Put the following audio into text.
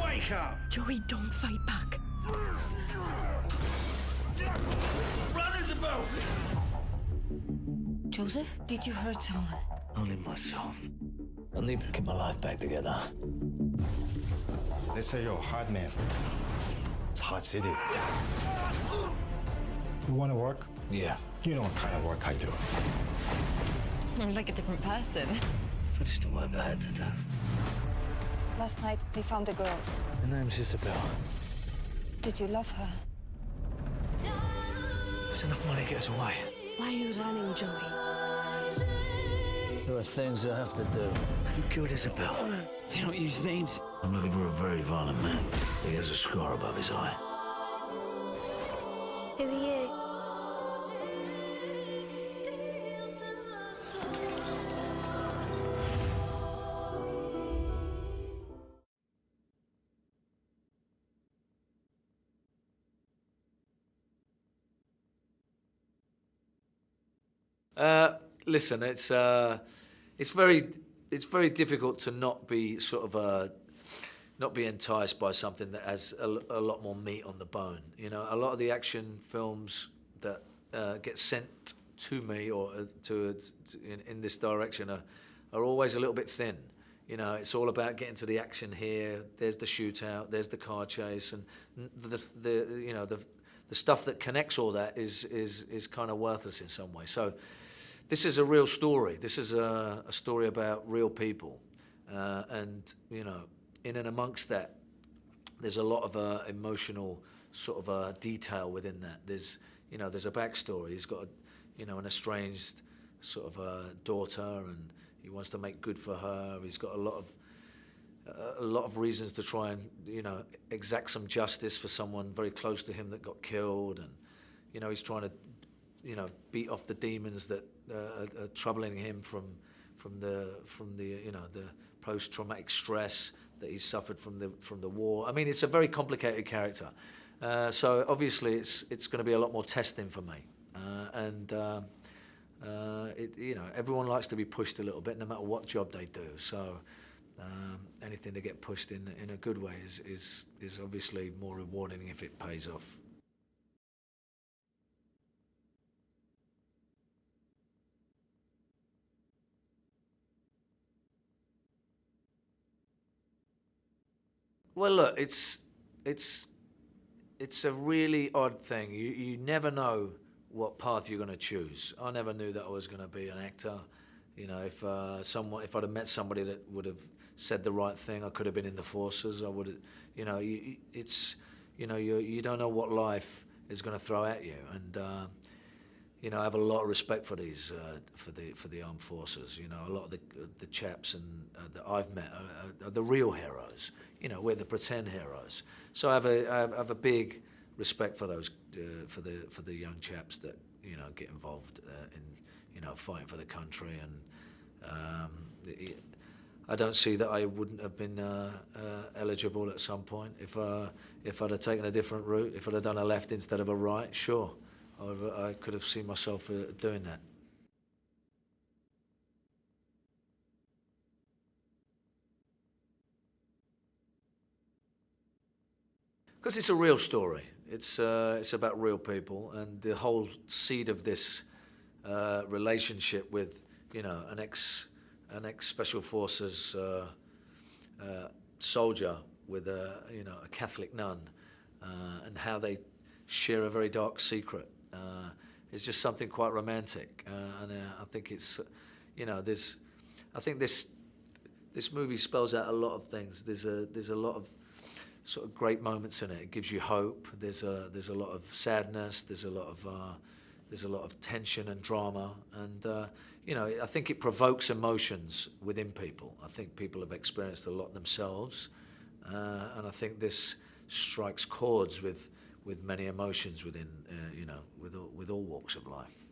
Wake up! Joey, don't fight back. Run, Isabel! Joseph, did you hurt someone? Only myself. I need to get my life back together. They say you're a hard man. It's a hard city. You want to work? Yeah. You know what kind of work I do. I'm like a different person. Finished the work I had to do. Last night, they found a girl. Her name's Isabel. Did you love her? There's enough money to get us away. Why are you running, Joey? There are things I have to do. You killed Isabel. You don't use names. I'm looking for a very violent man. He has a scar above his eye. Who are you? Listen, it's very difficult to not be not be enticed by something that has a lot more meat on the bone. You know, a lot of the action films that get sent to me or in this direction are always a little bit thin. You know, it's all about getting to the action here. There's the shootout. There's the car chase, and the stuff that connects all that is kind of worthless in some way. So this is a real story. This is a story about real people, and you know, in and amongst that, there's a lot of emotional sort of detail within that. There's a backstory. He's got an estranged sort of daughter, and he wants to make good for her. He's got a lot of reasons to try and exact some justice for someone very close to him that got killed, and he's trying to beat off the demons that are troubling him from the post-traumatic stress that he's suffered from the war. I mean, it's a very complicated character. So obviously it's going to be a lot more testing for me, and everyone likes to be pushed a little bit, no matter what job they do. So anything to get pushed in a good way is obviously more rewarding if it pays off. Well, look, it's a really odd thing. You never know what path you're going to choose. I never knew that I was going to be an actor. You know, if I'd have met somebody that would have said the right thing, I could have been in the forces. I would have, you don't know what life is going to throw at you, and I have a lot of respect for these for the armed forces. You know, a lot of the chaps that I've met are the real heroes. You know, we're the pretend heroes. So I have a big respect for those for the young chaps that get involved in fighting for the country, and I don't see that I wouldn't have been eligible at some point if I'd have taken a different route. If I'd have done a left instead of a right, sure, I could have seen myself doing that. Because it's a real story. It's about real people, and the whole seed of this relationship with an ex special forces soldier with a Catholic nun, and how they share a very dark secret. It's just something quite romantic, and I think it's I think this movie spells out a lot of things. There's a lot of sort of great moments in it. It gives you hope. There's a lot of sadness. There's a lot of tension and drama, and I think it provokes emotions within people. I think people have experienced a lot themselves, and I think this strikes chords with many emotions within with all walks of life.